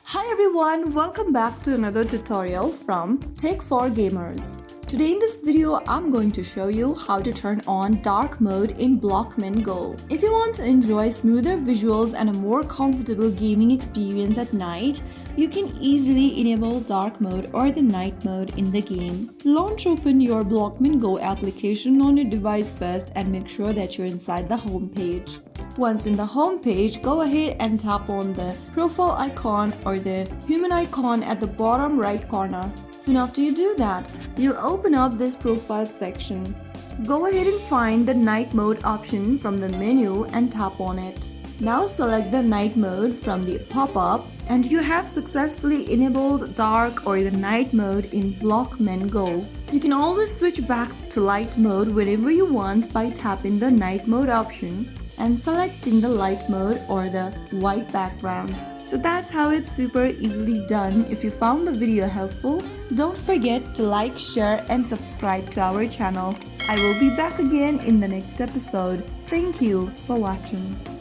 Hi everyone, welcome back to another tutorial from Tech for Gamers. Today in this video, I'm going to show you how to turn on dark mode in Blockman Go. If you want to enjoy smoother visuals and a more comfortable gaming experience at night, you can easily enable dark mode or the night mode in the game. Launch open your Blockman Go application on your device first and make sure that you're inside the home page. Once in the home page, go ahead and tap on the profile icon or the human icon at the bottom right corner. Soon after you do that, you'll open up this profile section. Go ahead and find the night mode option from the menu and tap on it. Now select the night mode from the pop-up and you have successfully enabled dark or the night mode in Blockman Go. You can always switch back to light mode whenever you want by tapping the night mode option and selecting the light mode or the white background. So that's how it's super easily done. If you found the video helpful, don't forget to like, share and subscribe to our channel. I will be back again in the next episode. Thank you for watching.